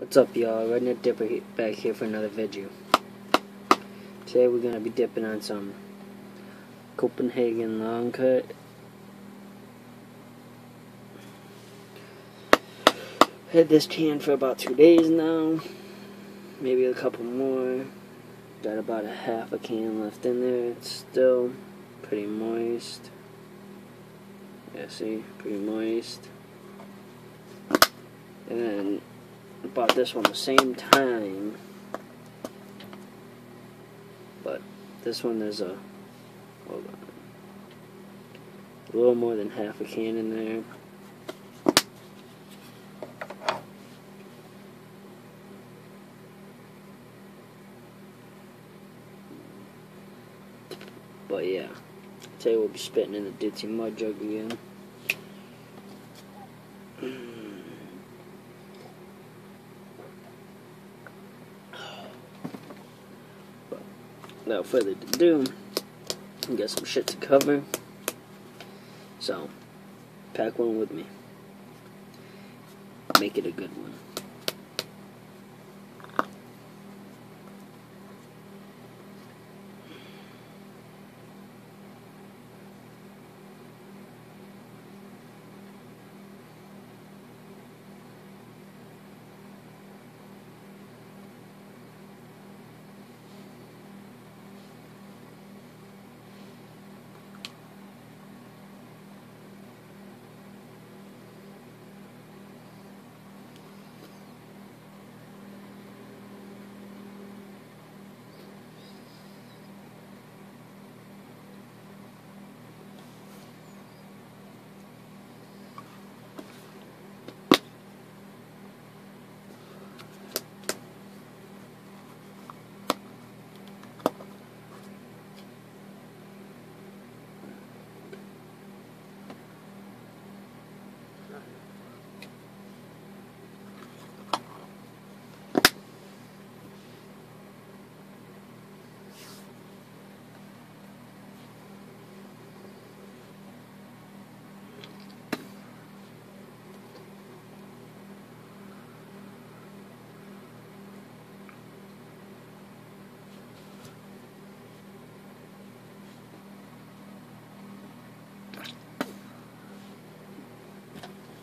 What's up, y'all? Redneck Dipper back here for another video. Today we're gonna be dipping on some Copenhagen long cut. Had this can for about 2 days now, maybe a couple more. Got about a half a can left in there. It's still pretty moist. Yeah, see, pretty moist. And then I bought this one the same time, but this one there's a, hold on, a little more than half a can in there. But yeah, today we'll be spitting in the ditzy mud jug again. But without further ado, we got some shit to cover. So, pack one with me. Make it a good one.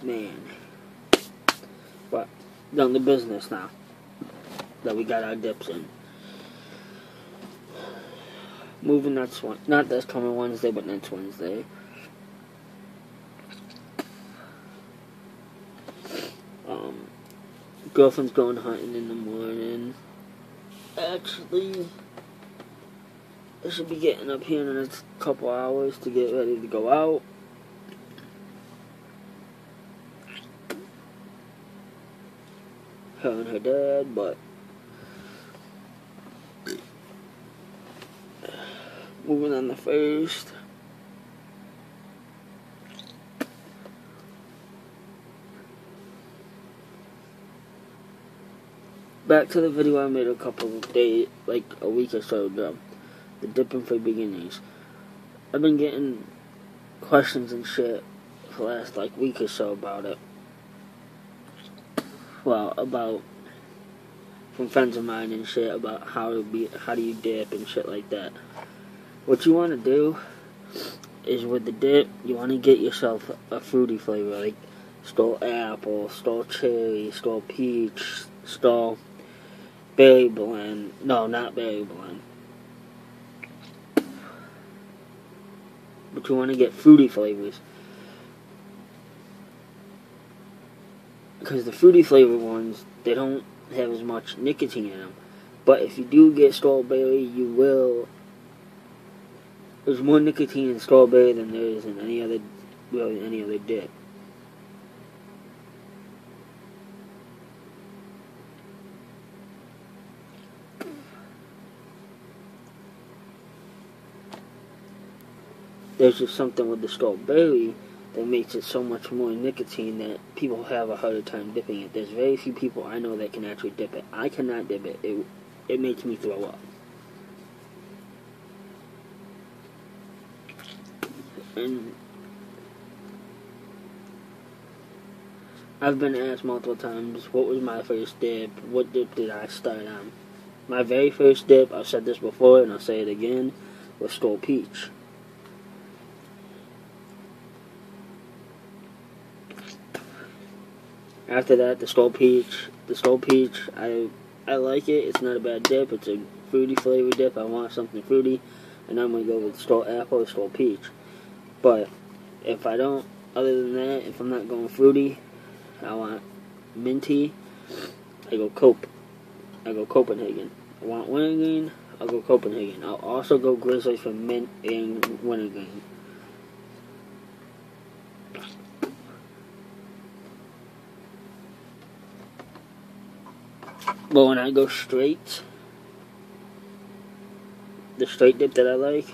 Man, but down to business now that we got our dips in. Moving not this coming Wednesday, but next Wednesday. Girlfriend's going hunting in the morning. Actually, I should be getting up here in the next couple hours to get ready to go out. Her and her dad, but moving on the first. Back to the video I made a couple of days, like a week or so ago, the dipping for beginners. I've been getting questions and shit for the last like week or so about it. Well, about from friends of mine and shit about how do you dip and shit like that. What you want to do is with the dip, you want to get yourself a fruity flavor like Stole apple, Stole cherry, Stole peach, Stole berry blend. No, not berry blend. But you want to get fruity flavors. Because the fruity flavored ones, they don't have as much nicotine in them. But if you do get strawberry, you will. There's more nicotine in strawberry than there is in any other dip. There's just something with the strawberry that makes it so much more nicotine that people have a harder time dipping it. There's very few people I know that can actually dip it. I cannot dip it. It makes me throw up. And I've been asked multiple times, what was my first dip? What dip did I start on? My very first dip, I've said this before and I'll say it again, was Skull Peach. After that, the Skull Peach, I like it. It's not a bad dip. It's a fruity flavored dip. I want something fruity, and I'm going to go with Skull Apple or Skull Peach. But if I don't, other than that, if I'm not going fruity, I want minty, I go Copenhagen. I want wintergreen, I'll go Copenhagen. I'll also go Grizzly for mint and wintergreen. But when I go straight, the straight dip that I like,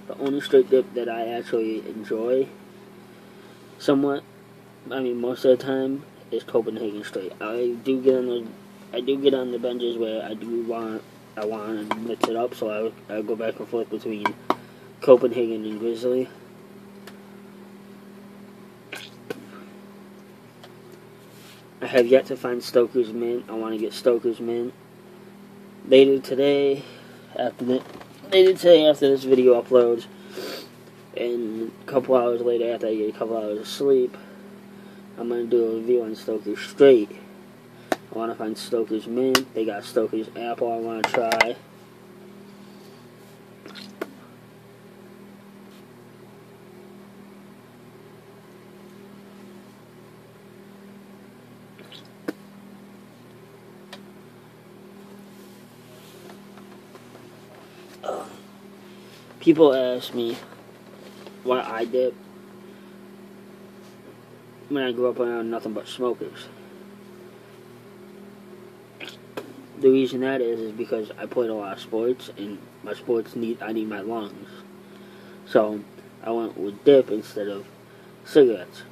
the only straight dip that I actually enjoy somewhat, I mean most of the time, is Copenhagen straight. I do get on the benches where I want to mix it up, so I go back and forth between Copenhagen and Grizzly. I have yet to find Stoker's Mint. I want to get Stoker's Mint. Later today, after this video uploads, and a couple hours later, after I get a couple hours of sleep, I'm going to do a review on Stoker's Straight. I want to find Stoker's Mint. They got Stoker's Apple I want to try. People ask me why I dip when I grew up around nothing but smokers. The reason that is because I played a lot of sports, and my sports I need my lungs. So I went with dip instead of cigarettes.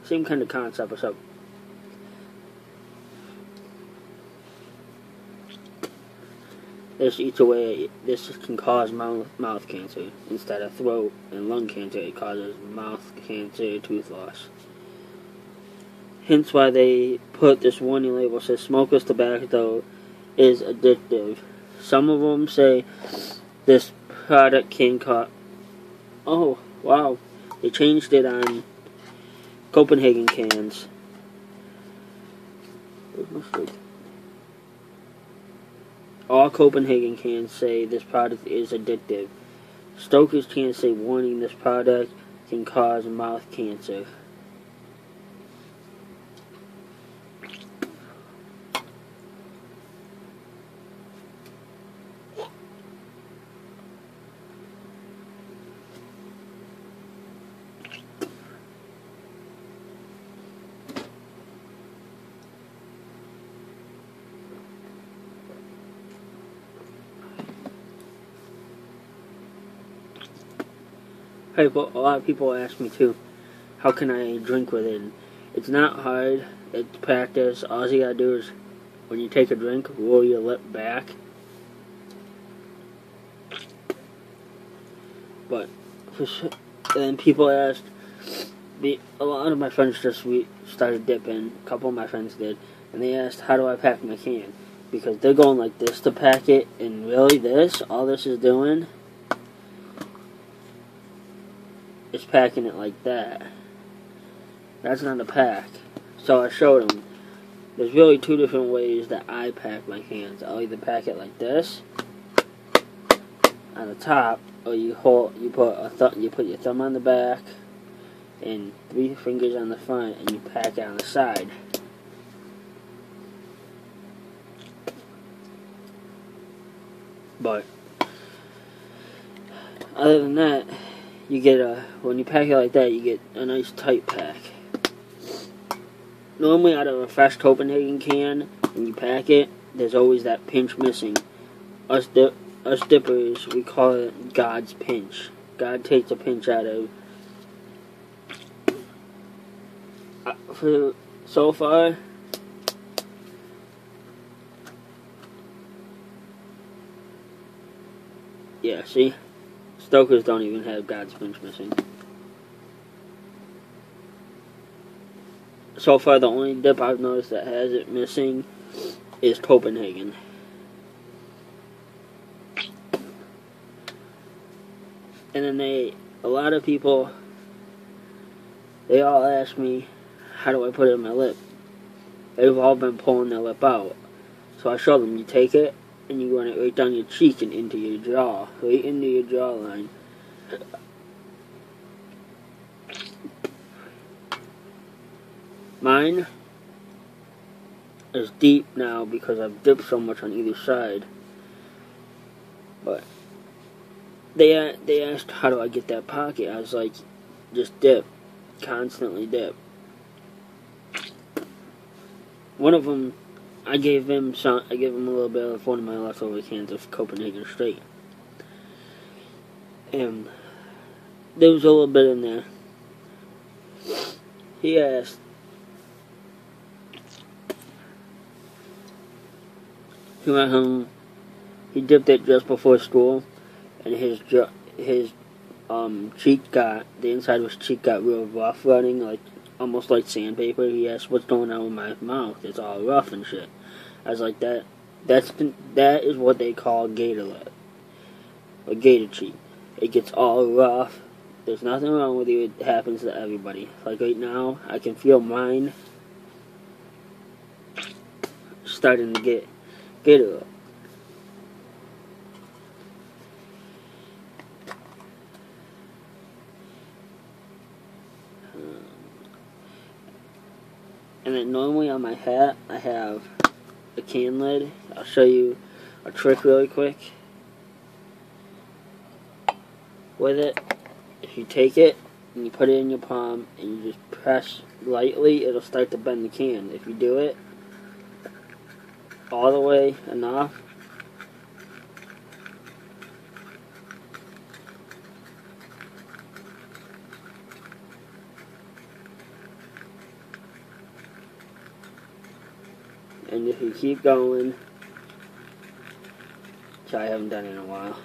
Same kind of concept, except this eats away. This can cause mouth cancer instead of throat and lung cancer. It causes mouth cancer, tooth loss. Hence why they put this warning label says smokeless tobacco is addictive. Some of them say this product can cause... Oh, wow. They changed it on Copenhagen cans. All Copenhagen cans say this product is addictive. Stoker's cans say warning, this product can cause mouth cancer. Hey, but a lot of people ask me too, how can I drink with it? It's not hard. It's practice. All you gotta do is, when you take a drink, roll your lip back. But then people asked, a lot of my friends started dipping. A couple of my friends did, and they asked, how do I pack my can? Because they're going like this to pack it, and really all this is doing is packing it like that. That's not a pack. So I showed them. There's really two different ways that I pack my cans. I'll either pack it like this on the top, or you put your thumb on the back and 3 fingers on the front, and you pack it on the side. But other than that, you get when you pack it like that, you get a nice tight pack. Normally out of a fresh Copenhagen can, when you pack it, there's always that pinch missing. Us dippers, we call it God's pinch. God takes a pinch out of. So far, yeah, see? Stokers don't even have God's pinch missing. So far, the only dip I've noticed that has it missing is Copenhagen. And then a lot of people, they all ask me, how do I put it in my lip? They've all been pulling their lip out. So I show them, you take it, and you run it right down your cheek and into your jaw, right into your jawline. Mine is deep now because I've dipped so much on either side. But they asked, how do I get that pocket? I was like, just dip. Constantly dip. One of them, I gave him a little bit of one of my leftover cans of Copenhagen Straight. And there was a little bit in there. He asked, he went home, he dipped it just before school, and his cheek got, the inside of his cheek got real rough running, like, almost like sandpaper. He asked, what's going on with my mouth? It's all rough and shit. I was like, that is what they call gator lip, or gator cheek. It gets all rough. There's nothing wrong with you. It happens to everybody. Like right now, I can feel mine starting to get gator lip. And then normally on my hat, I have a can lid. I'll show you a trick really quick with it. If you take it and you put it in your palm and you just press lightly, it'll start to bend the can. If you do it all the way enough, and if you keep going, which I haven't done in a while,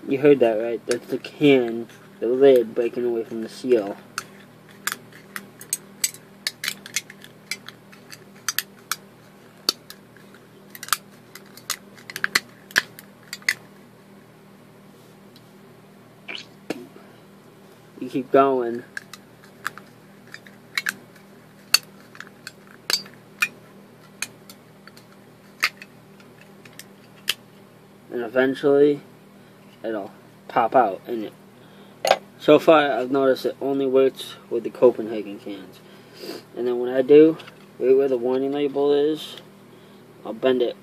you heard that right? That's the can, the lid breaking away from the seal. You keep going. And eventually, it'll pop out. And so far, I've noticed it only works with the Copenhagen cans. And then when I do, right where the warning label is, I'll bend it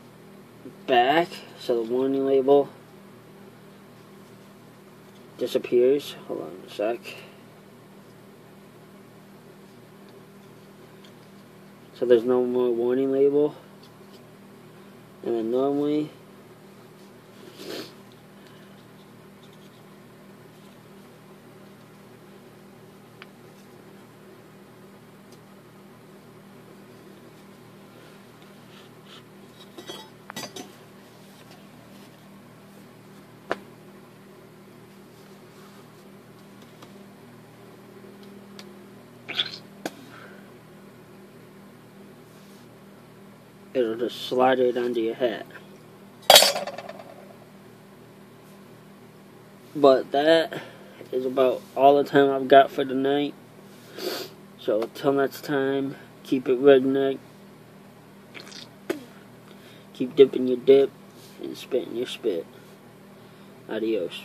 back so the warning label disappears. Hold on a sec. So there's no more warning label. And then normally, it'll just slide right onto your hat. But that is about all the time I've got for tonight. So until next time, keep it redneck. Keep dipping your dip and spitting your spit. Adios.